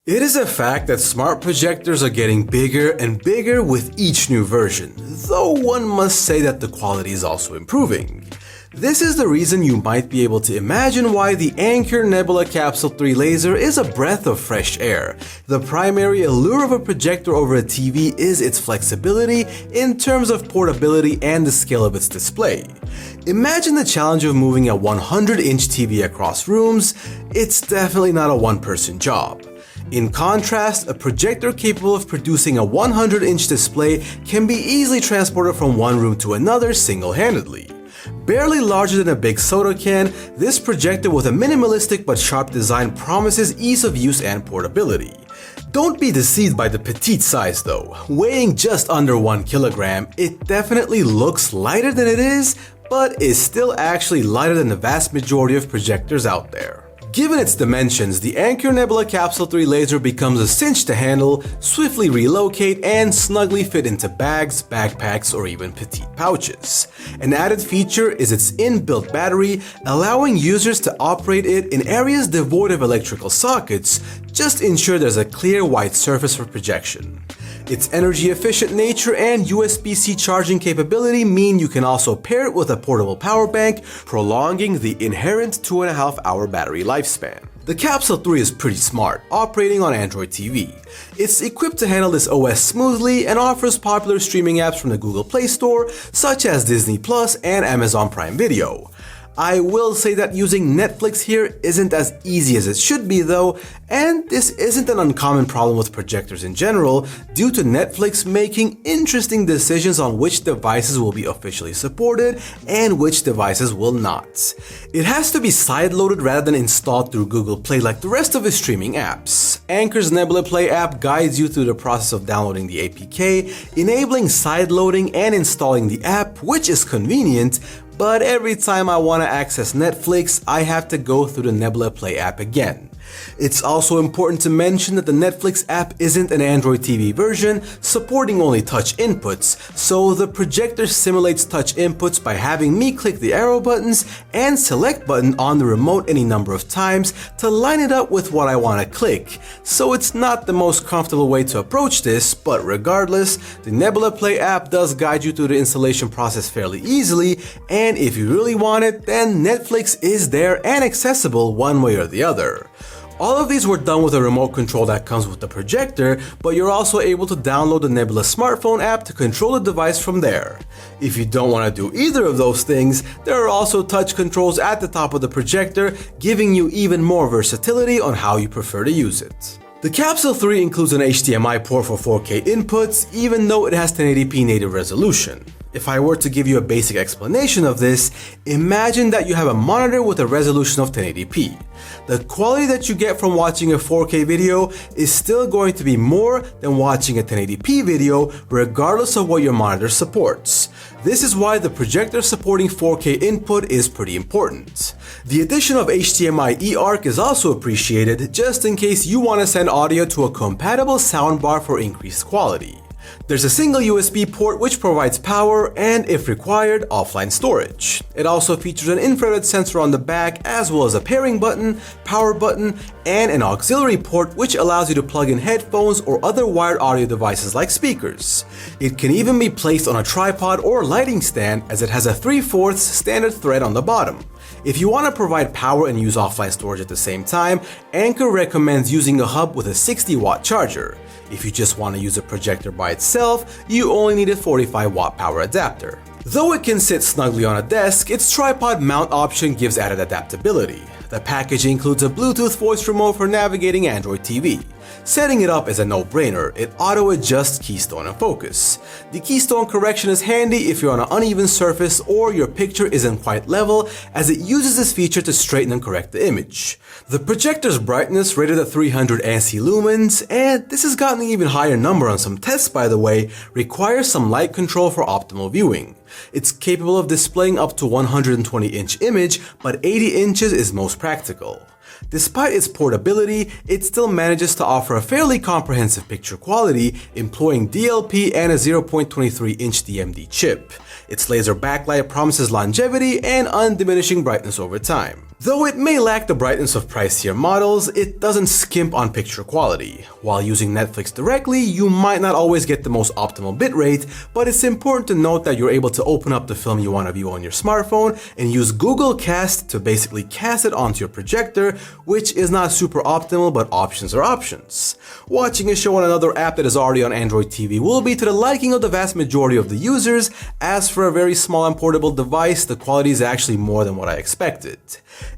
It is a fact that smart projectors are getting bigger and bigger with each new version, though one must say that the quality is also improving. This is the reason you might be able to imagine why the Anker Nebula Capsule 3 laser is a breath of fresh air. The primary allure of a projector over a TV is its flexibility in terms of portability and the scale of its display. Imagine the challenge of moving a 100-inch TV across rooms. It's definitely not a one-person job. In contrast, a projector capable of producing a 100-inch display can be easily transported from one room to another single-handedly. Barely larger than a big soda can, this projector with a minimalistic but sharp design promises ease of use and portability. Don't be deceived by the petite size though. Weighing just under 1 kilogram, it definitely looks lighter than it is, but is still actually lighter than the vast majority of projectors out there. Given its dimensions, the Anker Nebula Capsule 3 laser becomes a cinch to handle, swiftly relocate, and snugly fit into bags, backpacks, or even petite pouches. An added feature is its inbuilt battery, allowing users to operate it in areas devoid of electrical sockets. Just ensure there's a clear white surface for projection. Its energy-efficient nature and USB-C charging capability mean you can also pair it with a portable power bank, prolonging the inherent 2.5-hour battery lifespan. The Capsule 3 is pretty smart, operating on Android TV. It's equipped to handle this OS smoothly and offers popular streaming apps from the Google Play Store, such as Disney Plus and Amazon Prime Video. I will say that using Netflix here isn't as easy as it should be though, and this isn't an uncommon problem with projectors in general, due to Netflix making interesting decisions on which devices will be officially supported and which devices will not. It has to be sideloaded rather than installed through Google Play like the rest of its streaming apps. Anker's Nebula Play app guides you through the process of downloading the APK, enabling sideloading and installing the app, which is convenient. But every time I want to access Netflix, I have to go through the Nebula Play app again. It's also important to mention that the Netflix app isn't an Android TV version, supporting only touch inputs, so the projector simulates touch inputs by having me click the arrow buttons and select button on the remote any number of times to line it up with what I want to click. So it's not the most comfortable way to approach this, but regardless, the Nebula Play app does guide you through the installation process fairly easily, and if you really want it, then Netflix is there and accessible one way or the other. All of these were done with a remote control that comes with the projector, but you're also able to download the Nebula smartphone app to control the device from there. If you don't want to do either of those things, there are also touch controls at the top of the projector, giving you even more versatility on how you prefer to use it. The Capsule 3 includes an HDMI port for 4K inputs, even though it has 1080p native resolution. If I were to give you a basic explanation of this, imagine that you have a monitor with a resolution of 1080p. The quality that you get from watching a 4K video is still going to be more than watching a 1080p video regardless of what your monitor supports. This is why the projector supporting 4K input is pretty important. The addition of HDMI eARC is also appreciated just in case you want to send audio to a compatible soundbar for increased quality. There's a single USB port which provides power and, if required, offline storage. It also features an infrared sensor on the back as well as a pairing button, power button, and an auxiliary port which allows you to plug in headphones or other wired audio devices like speakers. It can even be placed on a tripod or lighting stand as it has a 3/4 standard thread on the bottom. If you want to provide power and use offline storage at the same time, Anker recommends using a hub with a 60-watt charger. If you just want to use a projector by itself, you only need a 45-watt power adapter. Though it can sit snugly on a desk, its tripod mount option gives added adaptability. The package includes a Bluetooth voice remote for navigating Android TV. Setting it up is a no-brainer. It auto-adjusts Keystone and focus. The Keystone correction is handy if you're on an uneven surface or your picture isn't quite level, as it uses this feature to straighten and correct the image. The projector's brightness rated at 300 ANSI lumens, and this has gotten an even higher number on some tests by the way, requires some light control for optimal viewing. It's capable of displaying up to 120-inch image, but 80 inches is most practical. Despite its portability, it still manages to offer a fairly comprehensive picture quality, employing DLP and a 0.23-inch DMD chip. Its laser backlight promises longevity and undiminishing brightness over time. Though it may lack the brightness of pricier models, it doesn't skimp on picture quality. While using Netflix directly, you might not always get the most optimal bitrate, but it's important to note that you're able to open up the film you want to view on your smartphone and use Google Cast to basically cast it onto your projector, which is not super optimal, but options are options. Watching a show on another app that is already on Android TV will be to the liking of the vast majority of the users. As for a very small and portable device, the quality is actually more than what I expected.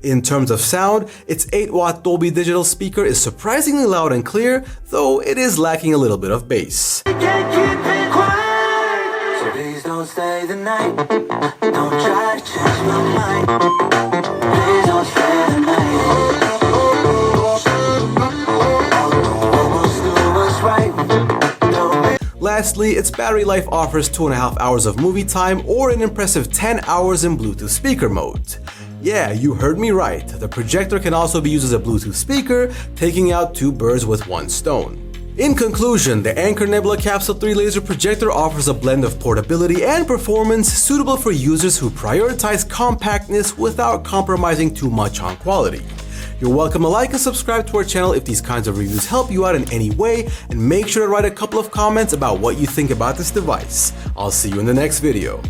In terms of sound, its 8-watt Dolby Digital speaker is surprisingly loud and clear, though it is lacking a little bit of bass. Can't keep it quiet, so please don't stay the night. Don't try to change my mind. Please don't stay the night. Almost do what's right. Lastly, its battery life offers 2.5 hours of movie time or an impressive 10 hours in Bluetooth speaker mode. Yeah, you heard me right. The projector can also be used as a Bluetooth speaker, taking out 2 birds with 1 stone. In conclusion, the Anker Nebula Capsule 3 laser projector offers a blend of portability and performance suitable for users who prioritize compactness without compromising too much on quality. You're welcome to like and subscribe to our channel if these kinds of reviews help you out in any way, and make sure to write a couple of comments about what you think about this device. I'll see you in the next video.